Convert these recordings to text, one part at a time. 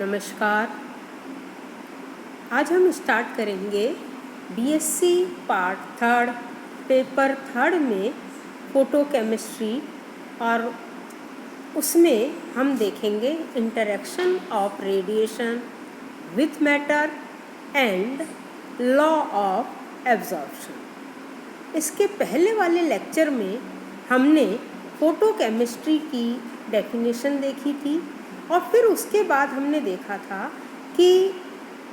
नमस्कार। आज हम स्टार्ट करेंगे BSc part third paper third में फोटोकेमिस्ट्री, और उसमें हम देखेंगे interaction of radiation with matter and law of absorption. इसके पहले वाले लेक्चर में हमने फोटोकेमिस्ट्री की डेफिनेशन देखी थी, और फिर उसके बाद हमने देखा था कि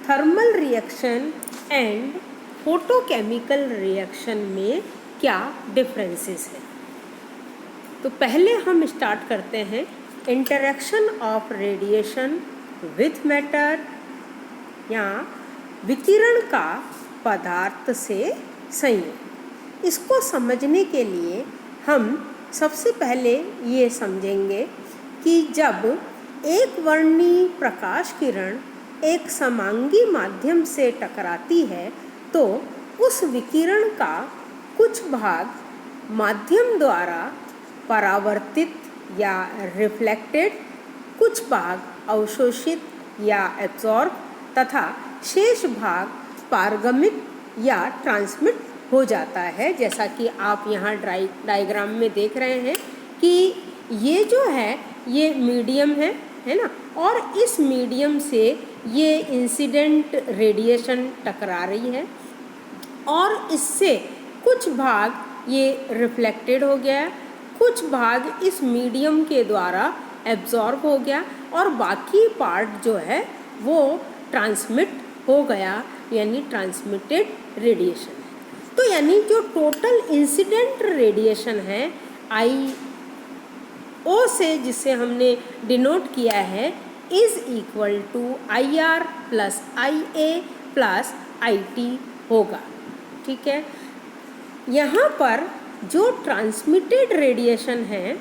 thermal reaction and photochemical reaction में क्या डिफरेंसेस है। तो पहले हम स्टार्ट करते हैं interaction of radiation with matter, या विकिरण का पदार्थ से संयोग। इसको समझने के लिए हम सबसे पहले ये समझेंगे कि जब एक वर्णीय प्रकाश किरण एक समांगी माध्यम से टकराती है तो उस विकिरण का कुछ भाग माध्यम द्वारा परावर्तित या रिफ्लेक्टेड, कुछ भाग अवशोषित या एब्जॉर्ब तथा शेष भाग पारगमित या ट्रांसमिट हो जाता है। जैसा कि आप यहाँ डायग्राम में देख रहे हैं कि ये जो है ये मीडियम है ना, और इस मीडियम से ये इंसिडेंट रेडिएशन टकरा रही है और इससे कुछ भाग ये रिफ्लेक्टेड हो गया, कुछ भाग इस मीडियम के द्वारा एब्जॉर्ब हो गया और बाकी पार्ट जो है वो ट्रांसमिट हो गया, यानी ट्रांसमिटेड रेडिएशन है। तो यानी जो टोटल इंसिडेंट रेडिएशन है आई ओ से, जिसे हमने डिनोट किया है, is equal to I R plus I A plus I T होगा। ठीक है, यहाँ पर जो ट्रांसमिटेड रेडिएशन है,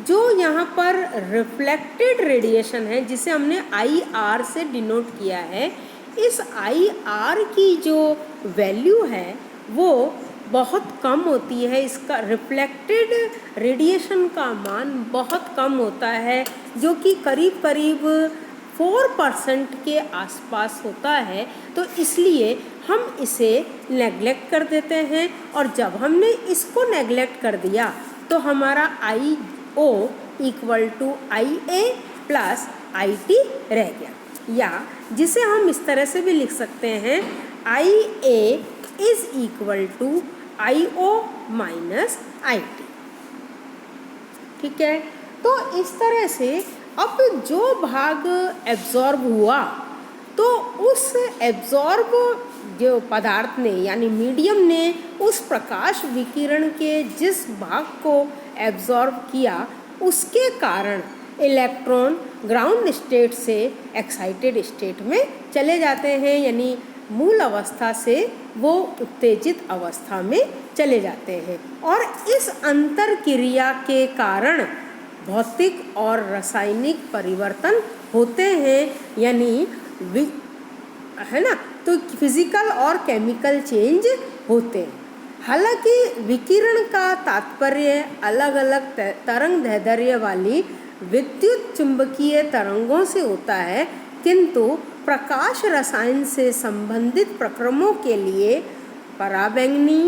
जो यहाँ पर रिफ्लेक्टेड रेडिएशन है, जिसे हमने आई आर से डिनोट किया है, इस आई आर की जो वैल्यू है वो बहुत कम होती है। इसका रिफ्लेक्टेड रेडिएशन का मान बहुत कम होता है, जो कि करीब करीब 4% के आसपास होता है। तो इसलिए हम इसे नेगलेक्ट कर देते हैं, और जब हमने इसको नेगलेक्ट कर दिया तो हमारा I O equal to I A plus I T रह गया, या जिसे हम इस तरह से भी लिख सकते हैं I A is equal to I O minus I T. ठीक है, तो इस तरह से अब जो भाग एब्जॉर्ब हुआ तो उस एब्जॉर्ब जो पदार्थ ने यानी मीडियम ने उस प्रकाश विकिरण के जिस भाग को एब्जॉर्ब किया उसके कारण इलेक्ट्रॉन ग्राउंड स्टेट से एक्साइटेड स्टेट में चले जाते हैं, यानी मूल अवस्था से वो उत्तेजित अवस्था में चले जाते हैं। और इस अंतर क्रिया के कारण भौतिक और रासायनिक परिवर्तन होते हैं, यानी है ना, तो फिजिकल और केमिकल चेंज होते हैं। हालांकि विकिरण का तात्पर्य अलग अलग तरंग दैर्ध्य वाली विद्युत चुंबकीय तरंगों से होता है, किंतु प्रकाश रसायन से संबंधित प्रक्रमों के लिए पराबैंगनी,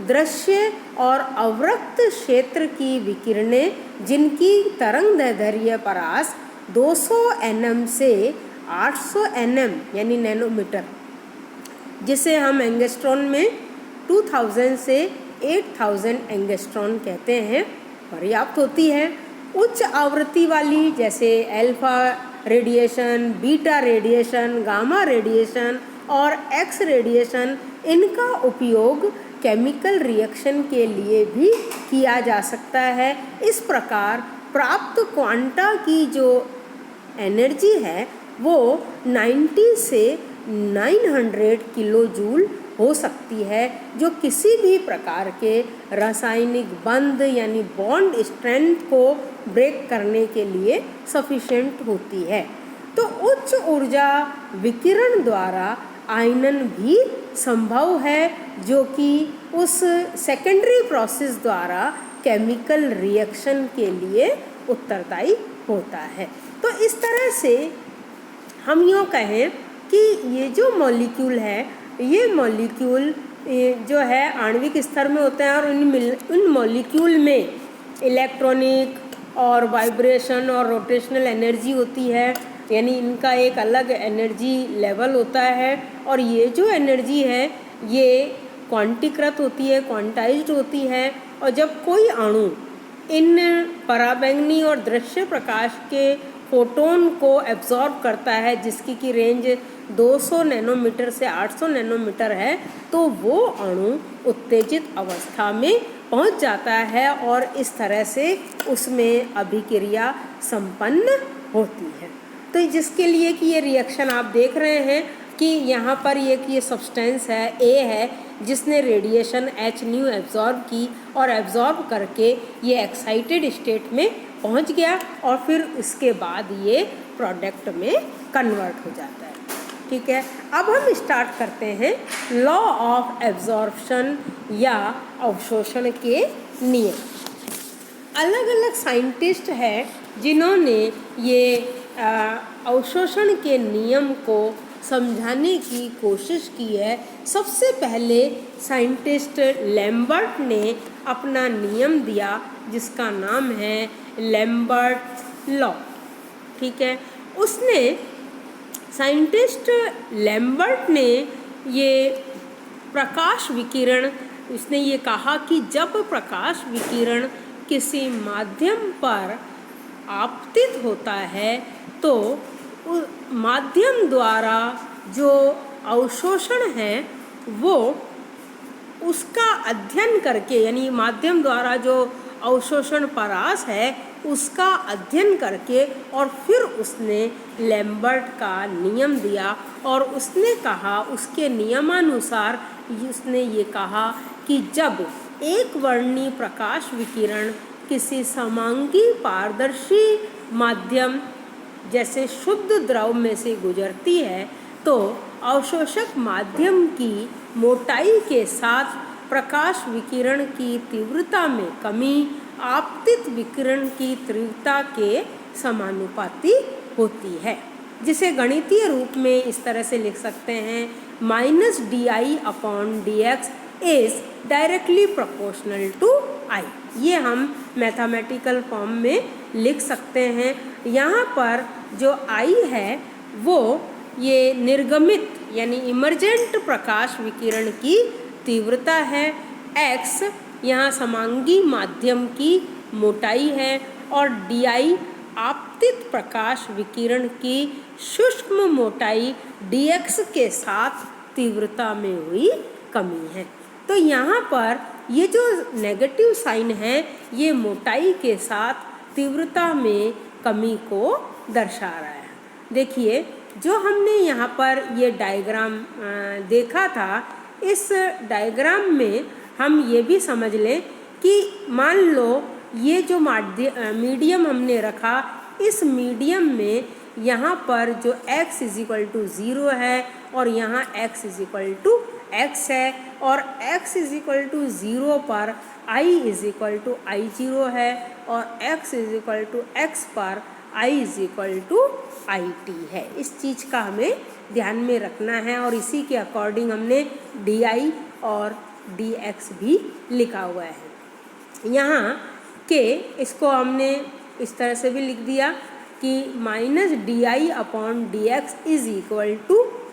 दृश्य और अवरक्त क्षेत्र की विकिरणें, जिनकी तरंग दैर्ध्य परास 200 nm से 800 nm यानी नैनोमीटर, जिसे हम एंगस्ट्रॉन में 2000 से 8000 एंगस्ट्रॉन कहते हैं, पर्याप्त होती है। उच्च आवृत्ति वाली जैसे alpha radiation, beta radiation, gamma radiation और एक्स रेडिएशन, इनका उपयोग केमिकल रिएक्शन के लिए भी किया जा सकता है। इस प्रकार प्राप्त क्वांटा की जो एनर्जी है वो 90 से 900 किलो जूल हो सकती है, जो किसी भी प्रकार के रासायनिक बंध यानी बॉन्ड स्ट्रेंथ को ब्रेक करने के लिए सफिशिएंट होती है। तो उच्च ऊर्जा विकिरण द्वारा आयनन भी संभव है, जो कि उस सेकेंडरी प्रोसेस द्वारा केमिकल रिएक्शन के लिए उत्तरदायी होता है। तो तो इस तरह से हम यूँ कहें कि ये जो मॉलिक्यूल है, ये मॉलिक्यूल जो है आणविक स्तर में होते हैं और उन मॉलिक्यूल में इलेक्ट्रॉनिक और वाइब्रेशन और रोटेशनल एनर्जी होती है, यानी इनका एक अलग एनर्जी लेवल होता है। और ये जो एनर्जी है ये क्वांटीकृत होती है, क्वांटाइज्ड होती है। और जब कोई अणु इन पराबैंगनी और दृश्य प्रकाश के फोटोन को एब्जॉर्ब करता है, जिसकी की रेंज 200 नैनोमीटर से 800 नैनोमीटर है, तो वो अणु उत्तेजित अवस्था में पहुंच जाता है और इस तरह से उसमें अभिक्रिया संपन्न होती है। तो जिसके लिए कि ये रिएक्शन आप देख रहे हैं कि यहाँ पर ये सब्सटेंस है ए है, जिसने रेडिएशन H न्यू एब्जॉर्ब की और एब्जॉर्ब करके ये एक्साइटेड स्टेट में पहुँच गया और फिर इसके बाद ये प्रोडक्ट में कन्वर्ट हो जाता है। ठीक है, अब हम स्टार्ट करते हैं लॉ ऑफ एब्जॉर्प्शन या अवशोषण के नियम। अलग अलग साइंटिस्ट हैं जिन्होंने ये अवशोषण के नियम को समझाने की कोशिश की है। सबसे पहले साइंटिस्ट लैम्बर्ट ने अपना नियम दिया जिसका नाम है लैम्बर्ट लॉ। ठीक है, उसने साइंटिस्ट लैम्बर्ट ने ये प्रकाश विकिरण, उसने ये कहा कि जब प्रकाश विकिरण किसी माध्यम पर आपतित होता है तो माध्यम द्वारा जो अवशोषण है वो उसका अध्ययन करके, यानी माध्यम द्वारा जो अवशोषण परास है उसका अध्ययन करके, और फिर उसने लैम्बर्ट का नियम दिया और उसने कहा, उसके नियमानुसार उसने ये कहा कि जब एक वर्णी प्रकाश विकिरण किसी समांगी पारदर्शी माध्यम जैसे शुद्ध द्रव में से गुजरती है तो अवशोषक माध्यम की मोटाई के साथ प्रकाश विकिरण की तीव्रता में कमी आपतित विकिरण की तीव्रता के समानुपाती होती है, जिसे गणितीय रूप में इस तरह से लिख सकते हैं -di/dx is directly proportional to I। ये हम मैथमेटिकल फॉर्म में लिख सकते हैं। यहाँ पर जो I है वो ये निर्गमित यानी इमर्जेंट प्रकाश विकिरण की तीव्रता है, x यहाँ समांगी माध्यम की मोटाई है और di आपतित प्रकाश विकिरण की सूक्ष्म मोटाई dx के साथ तीव्रता में हुई कमी है। तो यहाँ पर ये जो नेगेटिव साइन है ये मोटाई के साथ तीव्रता में कमी को दर्शा रहा है। देखिए, जो हमने यहाँ पर ये डायग्राम देखा था, इस डायग्राम में हम ये भी समझ लें कि मान लो ये जो मीडियम हमने रखा, इस मीडियम में यहाँ पर जो x = 0 है और यहाँ x = x है और x = 0 पर I = I0 है और x = x पर I = IT है। इस चीज़ का हमें ध्यान में रखना है और इसी के अकॉर्डिंग हमने di और dx भी लिखा हुआ है। यहाँ के इसको हमने इस तरह से भी लिख दिया कि -di/dx =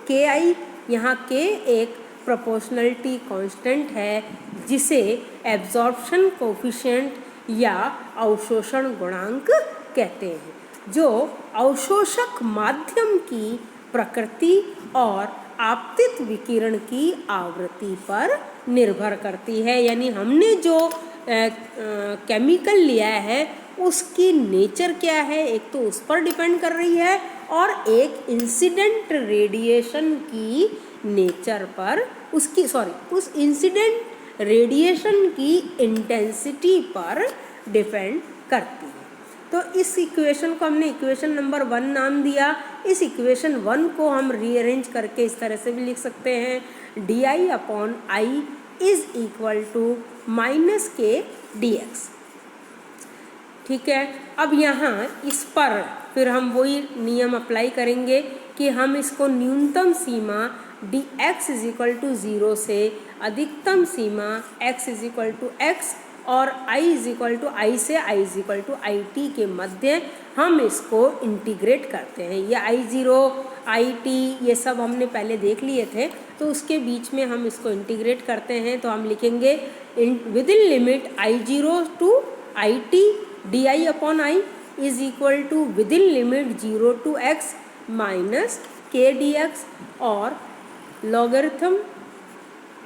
ki। यहाँ k एक प्रोपोर्शनलिटी कांस्टेंट है जिसे एब्जॉर्प्शन कोफिशिएंट या अवशोषण गुणांक कहते हैं, जो अवशोषक माध्यम की प्रकृति और आपतित विकिरण की आवृत्ति पर निर्भर करती है। यानी हमने जो केमिकल लिया है उसकी नेचर क्या है, एक तो उस पर डिपेंड कर रही है और एक इंसिडेंट रेडिएशन की नेचर पर उस इंसिडेंट रेडिएशन की इंटेंसिटी पर डिपेंड करती है। तो इस इक्वेशन को हमने इक्वेशन नंबर 1 नाम दिया। इस इक्वेशन 1 को हम रीअरेंज करके इस तरह से भी लिख सकते हैं di/I = -k dx। ठीक है, अब यहाँ इस पर फिर हम वही नियम अप्लाई करेंगे कि हम इसको न्यूनतम सीमा dx इज इक्वल टू 0 से अधिकतम सीमा x is equal to x और i is equal to i से i is equal to I T के मध्य हम इसको इंटीग्रेट करते हैं। ये I0 IT ये सब हमने पहले देख लिए थे, तो उसके बीच में हम इसको इंटीग्रेट करते हैं। तो हम लिखेंगे within limit I0 to IT di upon i is equal to within limit 0 to x minus k dx और logarithm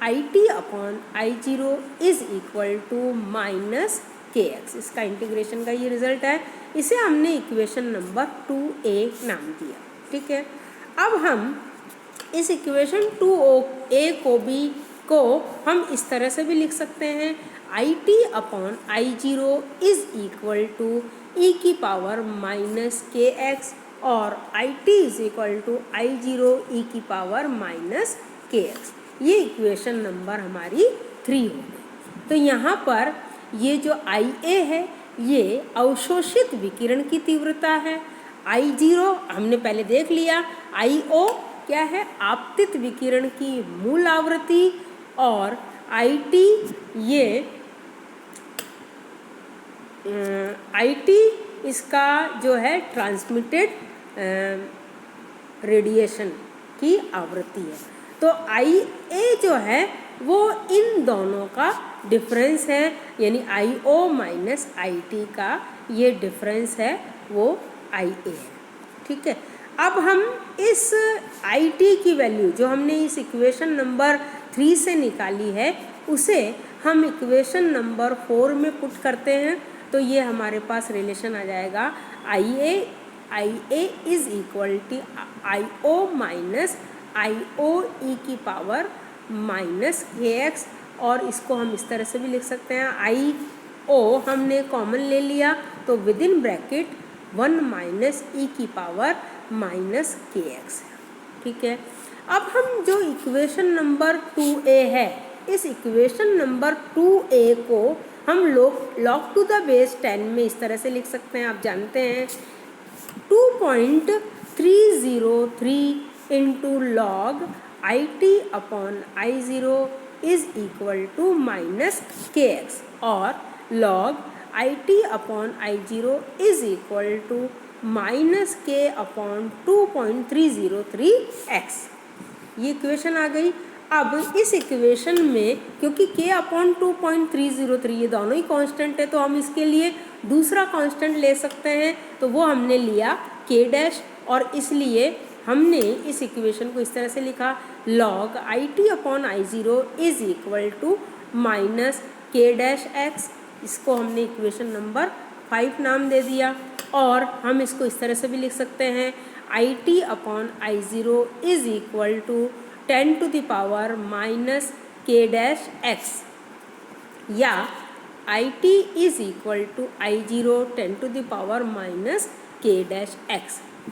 IT upon I0 is equal to minus kx। इसका इंटीग्रेशन का ये result है। इसे हमने equation number 2a नाम दिया। ठीक है, अब हम इस इक्वेशन 2a को हम इस तरह से भी लिख सकते हैं IT upon I0 is equal to e की पावर माइनस kx और IT is equal to I0 e की पावर माइनस kx। ये इक्वेशन नंबर हमारी 3 हो गई। तो यहाँ पर ये जो IA है ये अवशोषित विकिरण की तीव्रता है। I0 हमने पहले देख लिया। IO क्या है? आपतित विकिरण की मूल आवृत्ति और IT ये IT इसका जो है ट्रांसमिटेड रेडिएशन की आवृत्ति है। तो IA जो है वो इन दोनों का डिफरेंस है, यानी IO माइनस IT का ये डिफरेंस है वो IA है। ठीक है, अब हम इस IT की वैल्यू जो हमने इस इक्वेशन नंबर 3 से निकाली है उसे हम इक्वेशन नंबर 4 में पुट करते हैं। तो ये हमारे पास रिलेशन आ जाएगा IA is equal to IO minus IO e की पावर माइनस kx और इसको हम इस तरह से भी लिख सकते हैं IO हमने कॉमन ले लिया तो with in bracket 1 minus e की पावर माइनस kx। ठीक है, अब हम जो इक्वेशन नंबर 2a है इस इक्वेशन नंबर 2a को हम log टू द बेस 10 में इस तरह से लिख सकते हैं। आप जानते हैं 2.303 into log IT upon I0 is equal to minus kx और log IT upon I0 is equal to minus k upon 2.303x। ये इक्वेशन आ गई। अब इस इक्वेशन में क्योंकि k अपॉन 2.303 ये दोनों ही कांस्टेंट है तो हम इसके लिए दूसरा कांस्टेंट ले सकते हैं। तो वो हमने लिया k डैश और इसलिए हमने इस इक्वेशन को इस तरह से लिखा log IT upon I0 is equal to minus k dash x। इसको हमने इक्वेशन नंबर 5 नाम दे दिया और हम इसको इस तरह से भी लिख सकते हैं IT upon I0 is equal to 10 to the power minus k dash x या IT is equal to I0 10 to the power minus k dash x।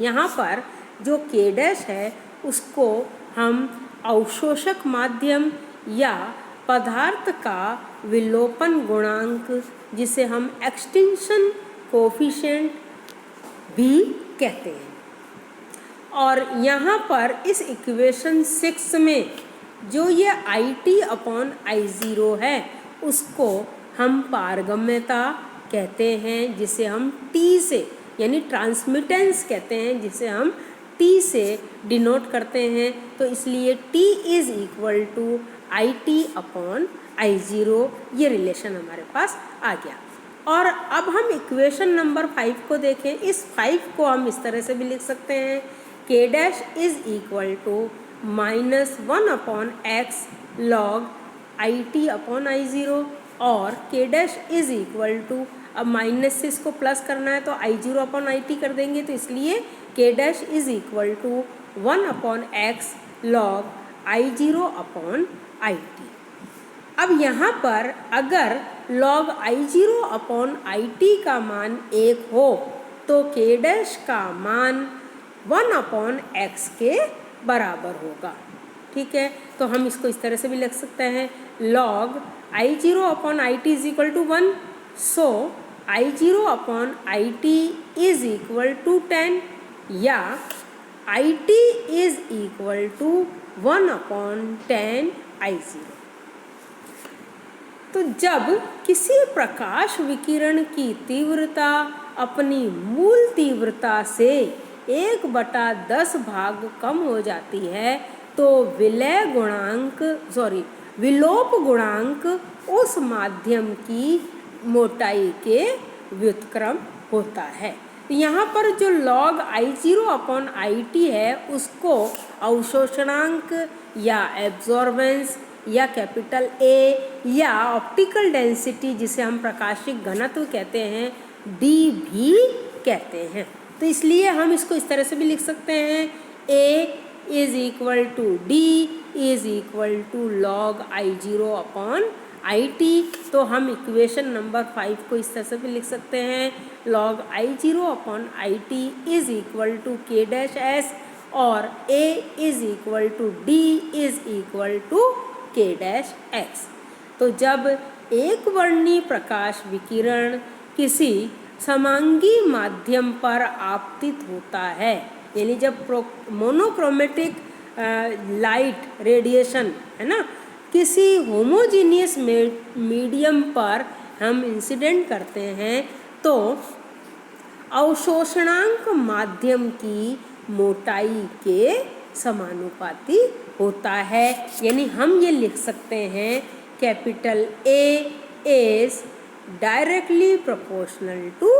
यहाँ पर जो k डैश है उसको हम अवशोषक माध्यम या पदार्थ का विलोपन गुणांक जिसे हम एक्सटिंक्शन कोफिशिएंट भी कहते हैं। और यहाँ पर इस इक्वेशन 6 में जो ये IT अपॉन I0 है उसको हम पारगम्यता कहते हैं जिसे हम T से यानी ट्रांसमिटेंस कहते हैं जिसे हम T से डिनोट करते हैं। तो इसलिए T is equal to IT upon I0 ये रिलेशन हमारे पास आ गया। और अब हम इक्वेशन नंबर 5 को देखें। इस 5 को हम इस तरह से भी लिख सकते हैं k dash is equal to minus 1 upon x log IT upon I0 और k dash is equal to अब माइनस से इसको प्लस करना है तो I0 अपॉन IT कर देंगे तो इसलिए k dash is equal to 1 upon x log I0 upon IT। अब यहाँ पर अगर log I0 अपॉन IT का मान 1 हो तो k डैश का मान 1 अपॉन x के बराबर होगा। ठीक है, तो हम इसको इस तरह से भी लिख सकते हैं log I0 upon IT is equal to 1। So I0/IT is equal to 10 या IT is equal to 1/10 I0। तो जब किसी प्रकाश विकिरण की तीव्रता अपनी मूल तीव्रता से 1/10 भाग कम हो जाती है तो विलोप गुणांक उस माध्यम की मोटाई के व्युत्क्रम होता है। यहाँ पर जो log I0/IT है उसको अवशोषणांक या एब्जॉर्बेंस या कैपिटल A या ऑप्टिकल डेंसिटी जिसे हम प्रकाशिक घनत्व कहते हैं D भी कहते हैं। तो इसलिए हम इसको इस तरह से भी लिख सकते हैं A is equal to D is equal to log I0/IT। तो हम इक्वेशन नंबर 5 को इस तरह से भी लिख सकते हैं log I0/IT is equal to K-S और A is equal to D is equal to K-X। तो जब एक वर्णी प्रकाश विकिरण किसी समांगी माध्यम पर आपतित होता है, यानी जब मोनोक्रोमेटिक लाइट रेडिएशन है ना किसी होमोजीनियस मीडियम पर हम इंसिडेंट करते हैं तो अवशोषणांक माध्यम की मोटाई के समानुपाती होता है। यानी हम ये लिख सकते हैं capital A is directly proportional to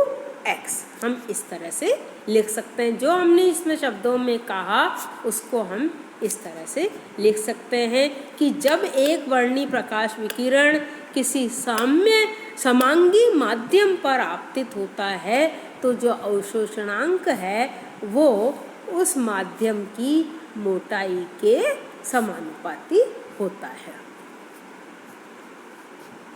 X। हम इस तरह से लिख सकते हैं, जो हमने इसमें शब्दों में कहा उसको हम इस तरह से लिख सकते हैं कि जब एक वर्णी प्रकाश विकिरण किसी समांगी माध्यम पर आपतित होता है तो जो अवशोषणांक है वो उस माध्यम की मोटाई के समानुपाती होता है।